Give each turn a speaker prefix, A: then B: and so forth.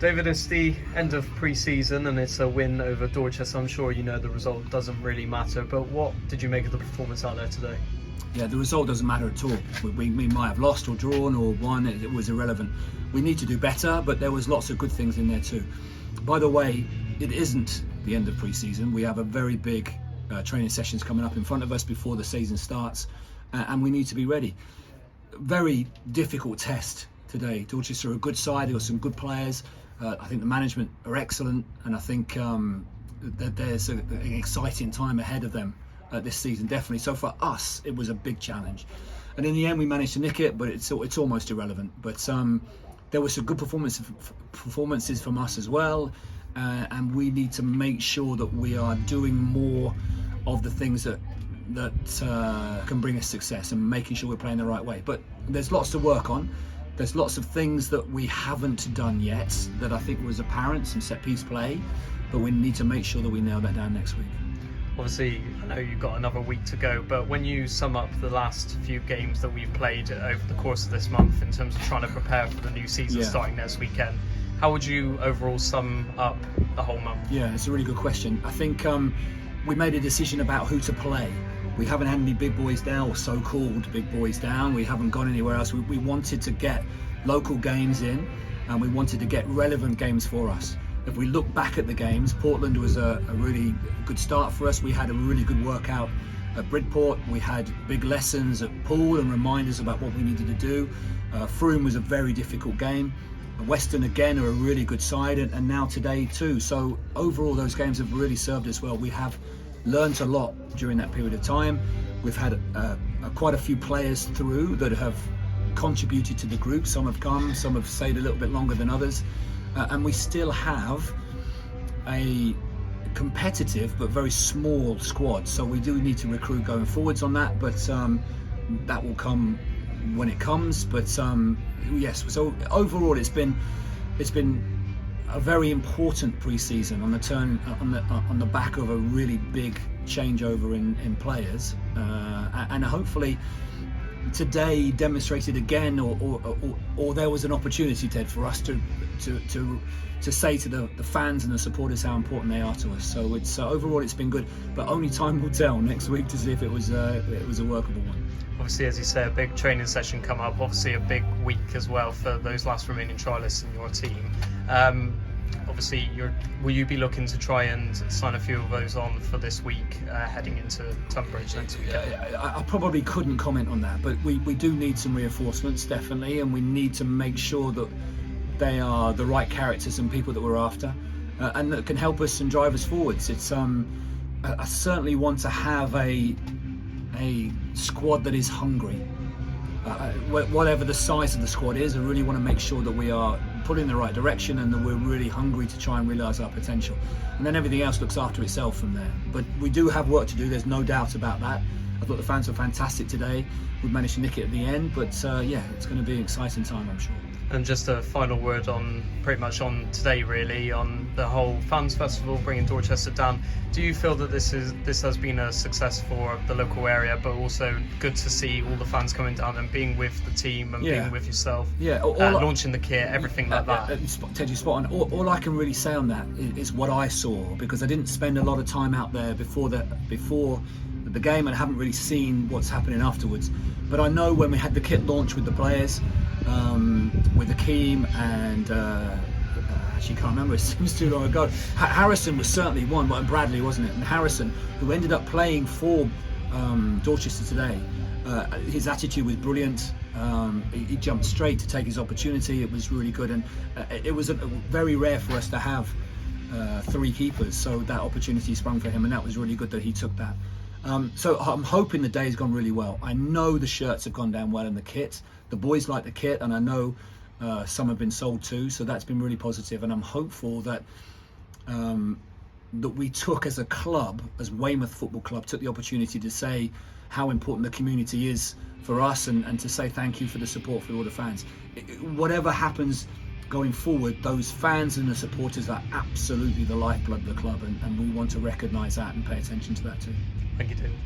A: David, it's the end of pre-season and it's a win over Dorchester. I'm sure you know the result doesn't really matter, but what did you make of the performance out there today?
B: Yeah, the result doesn't matter at all. We might have lost or drawn or won, it was irrelevant. We need to do better, but there was lots of good things in there too. By the way, it isn't the end of pre-season. We have a very big training sessions coming up in front of us before the season starts, and we need to be ready. Very difficult test today. Dorchester are a good side, they've got some good players. I think the management are excellent, and I think that there's an exciting time ahead of them this season, definitely. So for us, it was a big challenge, and in the end, we managed to nick it. But it's almost irrelevant. But there were some good performances from us as well, and we need to make sure that we are doing more of the things that can bring us success, and making sure we're playing the right way. But there's lots to work on. There's lots of things that we haven't done yet that I think was apparent, some set piece play, but we need to make sure that we nail that down next week.
A: Obviously, I know you've got another week to go, but when you sum up the last few games that we've played over the course of this month in terms of trying to prepare for the new season starting next weekend, how would you overall sum up the whole month?
B: Yeah, it's a really good question. I think we made a decision about who to play. We haven't had any big boys down, or so-called big boys down. We haven't gone anywhere else. We wanted to get local games in, and we wanted to get relevant games for us. If we look back at the games, Portland was a really good start for us. We had a really good workout at Bridport. We had big lessons at Poole and reminders about what we needed to do. Frome was a very difficult game. Western again are a really good side, and now today too. So overall, those games have really served us well. We have learned a lot during that period of time. We've had quite a few players through that have contributed to the group. Some have come, some have stayed a little bit longer than others, and we still have a competitive but very small squad. So we do need to recruit going forwards on that, but that will come when it comes. But yes, so overall it's been a very important pre-season on the back of a really big changeover in players, and hopefully today demonstrated again, or there was an opportunity, Ted, for us to say to the fans and the supporters how important they are to us. So it's overall it's been good, but only time will tell next week to see if it was a workable one.
A: Obviously, as you say, a big training session come up, obviously a big week as well for those last remaining trialists in your team. Obviously, will you be looking to try and sign a few of those on for this week, heading into Tunbridge next week?
B: I probably couldn't comment on that, but we do need some reinforcements, definitely, and we need to make sure that they are the right characters and people that we're after, and that can help us and drive us forwards. It's I certainly want to have a squad that is hungry. Whatever the size of the squad is, I really want to make sure that we are pulling in the right direction and that we're really hungry to try and realise our potential. And then everything else looks after itself from there. But we do have work to do, there's no doubt about that. I thought the fans were fantastic today. We've managed to nick it at the end, but yeah, it's going to be an exciting time, I'm sure.
A: And just a final word on pretty much on today, really, on the whole fans festival, bringing Dorchester down. Do you feel that this has been a success for the local area, but also good to see all the fans coming down and being with the team and being with yourself?
B: Yeah,
A: launching the kit, everything like that.
B: Ted, you're spot on. All I can really say on that is what I saw, because I didn't spend a lot of time out there before the game, and I haven't really seen what's happening afterwards. But I know when we had the kit launch with the players, with Akeem and actually can't remember, it seems too long ago. Harrison was certainly one, but Bradley, wasn't it? And Harrison, who ended up playing for Dorchester today, his attitude was brilliant. He jumped straight to take his opportunity. It was really good, and it was very rare for us to have three keepers, so that opportunity sprung for him, and that was really good that he took that. So I'm hoping the day's gone really well. I know the shirts have gone down well in the kit. The boys like the kit, and I know some have been sold too, so that's been really positive, and I'm hopeful that that we took as a club, as Weymouth Football Club, took the opportunity to say how important the community is for us, and to say thank you for the support for all the fans. Whatever happens going forward, those fans and the supporters are absolutely the lifeblood of the club, and we want to recognise that and pay attention to that too.
A: Thank you, David.